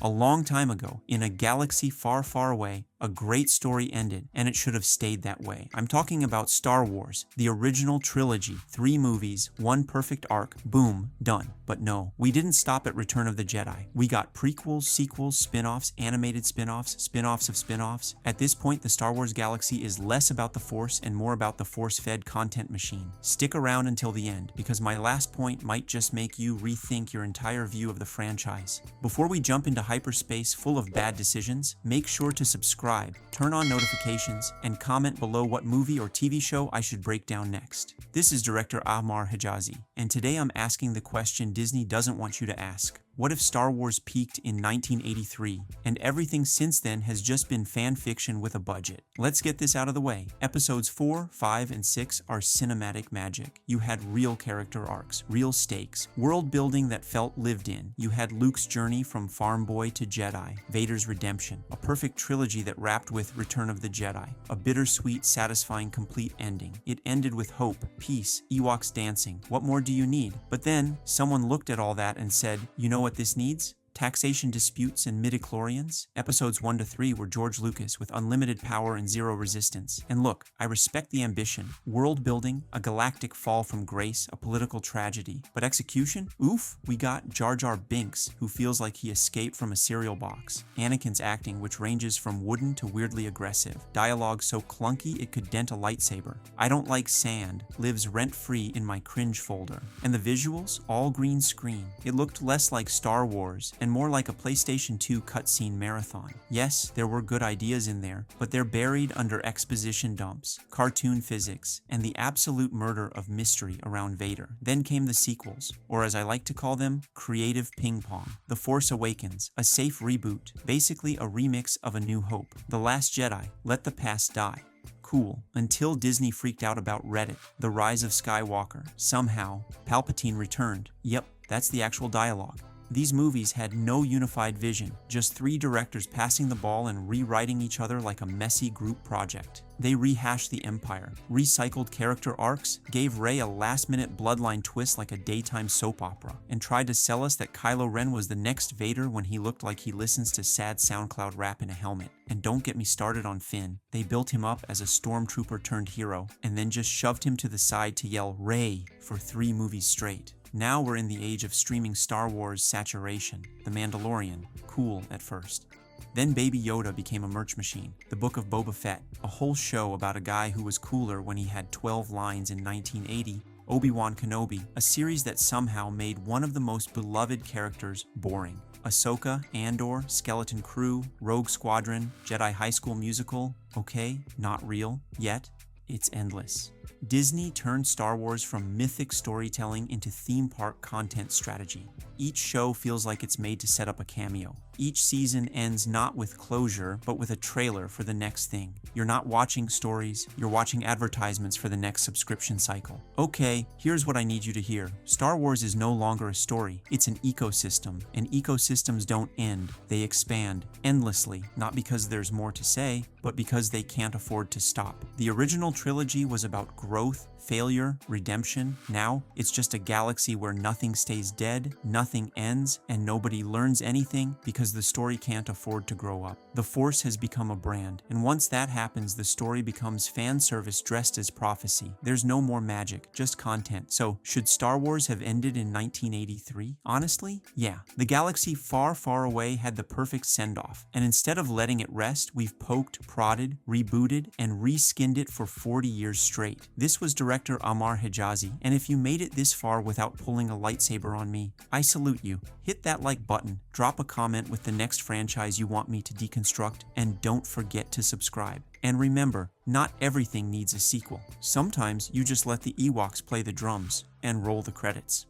A long time ago, in a galaxy far, far away, a great story ended, and it should have stayed that way. I'm talking about Star Wars, the original trilogy, 3 movies, 1 perfect arc, boom, done. But no, we didn't stop at Return of the Jedi. We got prequels, sequels, spin-offs, animated spin-offs, spin-offs of spin-offs. At this point, the Star Wars galaxy is less about the Force and more about the Force-fed content machine. Stick around until the end, because my last point might just make you rethink your entire view of the franchise. Before we jump into hyperspace full of bad decisions, make sure to subscribe, turn on notifications, and comment below what movie or TV show I should break down next. This is director Ammar Hejazi, and today I'm asking the question Disney doesn't want you to ask. What if Star Wars peaked in 1983, and everything since then has just been fan fiction with a budget? Let's get this out of the way. Episodes 4, 5, and 6 are cinematic magic. You had real character arcs, real stakes, world building that felt lived in. You had Luke's journey from farm boy to Jedi, Vader's redemption, a perfect trilogy that wrapped with Return of the Jedi, a bittersweet, satisfying, complete ending. It ended with hope, peace, Ewoks dancing. What more do you need? But then, someone looked at all that and said, you know what this needs? Taxation disputes and midichlorians? Episodes 1 to 3 were George Lucas with unlimited power and zero resistance. And look, I respect the ambition. World building, a galactic fall from grace, a political tragedy. But execution? Oof, we got Jar Jar Binks, who feels like he escaped from a cereal box. Anakin's acting, which ranges from wooden to weirdly aggressive. Dialogue so clunky it could dent a lightsaber. I don't like sand, lives rent-free in my cringe folder. And the visuals? All green screen. It looked less like Star Wars and more like a PlayStation 2 cutscene marathon. Yes, there were good ideas in there, but they're buried under exposition dumps, cartoon physics, and the absolute murder of mystery around Vader. Then came the sequels, or as I like to call them, creative ping pong. The Force Awakens, a safe reboot, basically a remix of A New Hope. The Last Jedi, Let the Past Die. Cool, until Disney freaked out about Reddit, The Rise of Skywalker. Somehow, Palpatine returned. Yep, that's the actual dialogue. These movies had no unified vision, just 3 directors passing the ball and rewriting each other like a messy group project. They rehashed the Empire, recycled character arcs, gave Rey a last-minute bloodline twist like a daytime soap opera, and tried to sell us that Kylo Ren was the next Vader when he looked like he listens to sad SoundCloud rap in a helmet. And don't get me started on Finn. They built him up as a stormtrooper turned hero, and then just shoved him to the side to yell Rey for 3 movies straight. Now we're in the age of streaming Star Wars saturation. The Mandalorian, cool at first. Then Baby Yoda became a merch machine. The Book of Boba Fett, a whole show about a guy who was cooler when he had 12 lines in 1980. Obi-Wan Kenobi, a series that somehow made one of the most beloved characters boring. Ahsoka, Andor, Skeleton Crew, Rogue Squadron, Jedi High School Musical. Okay, not real, yet it's endless. Disney turned Star Wars from mythic storytelling into theme park content strategy. Each show feels like it's made to set up a cameo. Each season ends not with closure, but with a trailer for the next thing. You're not watching stories, you're watching advertisements for the next subscription cycle. Okay, here's what I need you to hear. Star Wars is no longer a story, it's an ecosystem, and ecosystems don't end, they expand endlessly, not because there's more to say, but because they can't afford to stop. The original trilogy was about growth, failure, redemption. Now, it's just a galaxy where nothing stays dead, nothing ends, and nobody learns anything because the story can't afford to grow up. The Force has become a brand, and once that happens, the story becomes fan service dressed as prophecy. There's no more magic, just content. So, should Star Wars have ended in 1983? Honestly, yeah. The galaxy far, far away had the perfect send-off, and instead of letting it rest, we've poked, prodded, rebooted, and reskinned it for 40 years straight. This was director Ammar Hejazi, and if you made it this far without pulling a lightsaber on me, I salute you. Hit that like button, drop a comment with the next franchise you want me to deconstruct, and don't forget to subscribe. And remember, not everything needs a sequel. Sometimes you just let the Ewoks play the drums and roll the credits.